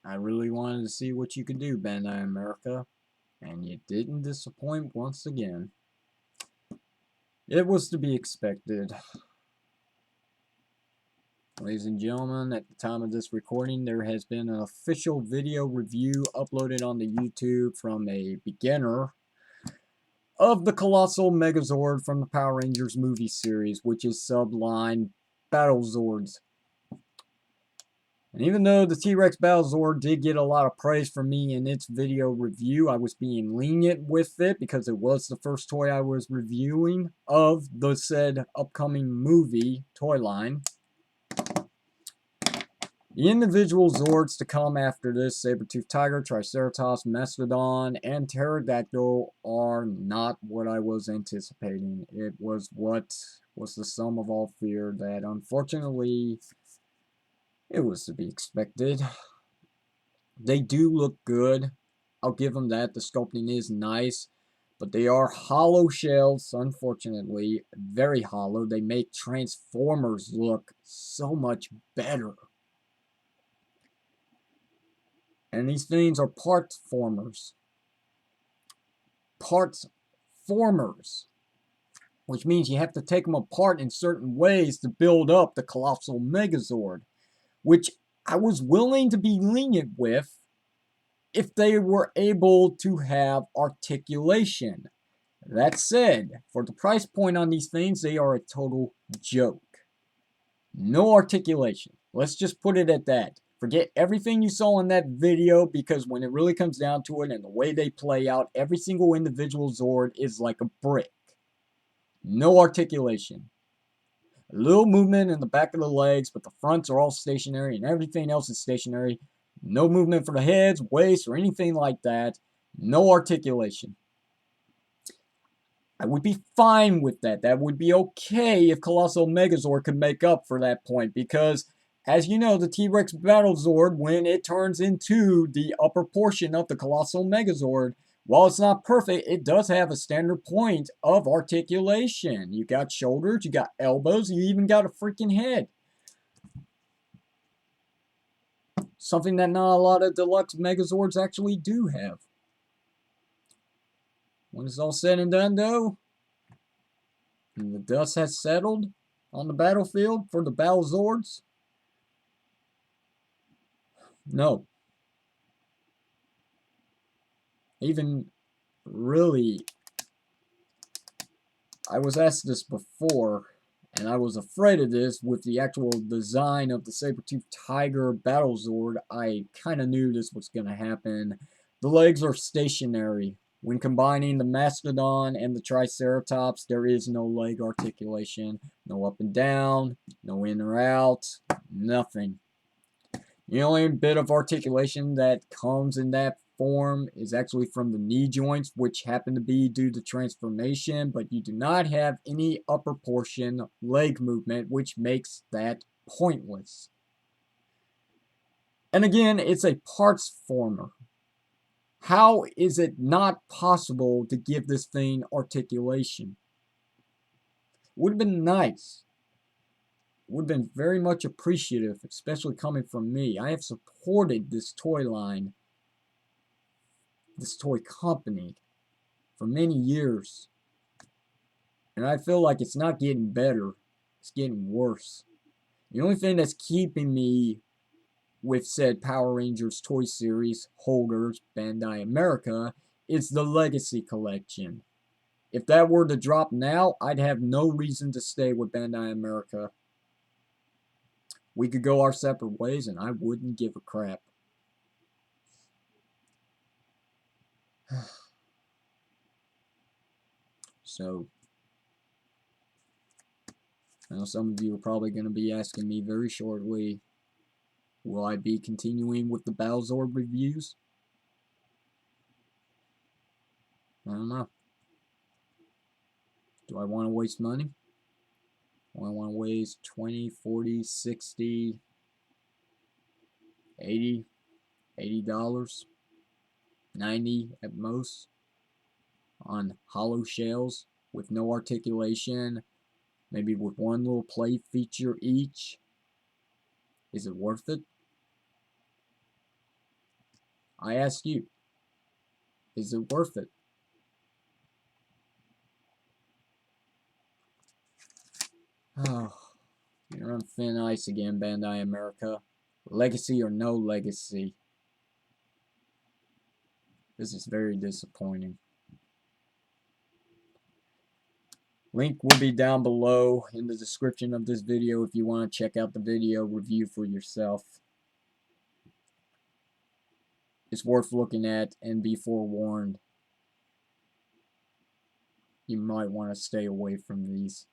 I really wanted to see what you could do, Bandai America, and you didn't disappoint once again. It was to be expected. Ladies and gentlemen, at the time of this recording, there has been an official video review uploaded on the YouTube from a beginner of the Colossal Megazord from the Power Rangers movie series, which is subline Battlezords. And even though the T-Rex Battlezord did get a lot of praise from me in its video review, I was being lenient with it because it was the first toy I was reviewing of the said upcoming movie toy line. The individual Zords to come after this, Saber-Tooth Tiger, Triceratops, Mastodon, and Pterodactyl, are not what I was anticipating. It was what was the sum of all fear that, unfortunately, it was to be expected. They do look good. I'll give them that. The sculpting is nice. But they are hollow shells, unfortunately. Very hollow. They make Transformers look so much better. And these things are parts formers. Parts formers. Which means you have to take them apart in certain ways to build up the Colossal Megazord. Which I was willing to be lenient with if they were able to have articulation. That said, for the price point on these things, they are a total joke. No articulation. Let's just put it at that. Forget everything you saw in that video, because when it really comes down to it and the way they play out, every single individual Zord is like a brick. No articulation. A little movement in the back of the legs, but the fronts are all stationary and everything else is stationary. No movement for the heads, waist, or anything like that. No articulation. I would be fine with that. That would be okay if Colossal Megazord could make up for that point, because as you know, the T-Rex Battlezord, when it turns into the upper portion of the Colossal Megazord, while it's not perfect, it does have a standard point of articulation. You got shoulders, you got elbows, you even got a freaking head. Something that not a lot of deluxe Megazords actually do have. When it's all said and done, though, and the dust has settled on the battlefield for the Battlezords, no. Even really, I was asked this before, and I was afraid of this with the actual design of the Saber-Tooth Tiger Battlezord. I kind of knew this was going to happen. The legs are stationary. When combining the Mastodon and the Triceratops, there is no leg articulation. No up and down, no in or out, nothing. The only bit of articulation that comes in that form is actually from the knee joints, which happen to be due to transformation, but you do not have any upper portion leg movement, which makes that pointless. And again, it's a parts former. How is it not possible to give this thing articulation? Would have been nice. Would have been very much appreciative, especially coming from me. I have supported this toy line, this toy company, for many years. And I feel like it's not getting better. It's getting worse. The only thing that's keeping me with said Power Rangers toy series holders, Bandai America, is the Legacy Collection. If that were to drop now, I'd have no reason to stay with Bandai America. We could go our separate ways, and I wouldn't give a crap. So, I know some of you are probably going to be asking me very shortly, will I be continuing with the Battlezord reviews? I don't know. Do I want to waste money? Do I want to waste 20, 40, 60, 80, $80, 90 at most on hollow shells with no articulation, maybe with one little play feature each? Is it worth it? I ask you, is it worth it? Oh, you're on thin ice again, Bandai America. Legacy or no legacy? This is very disappointing. Link will be down below in the description of this video if you want to check out the video review for yourself. It's worth looking at, and be forewarned. You might want to stay away from these.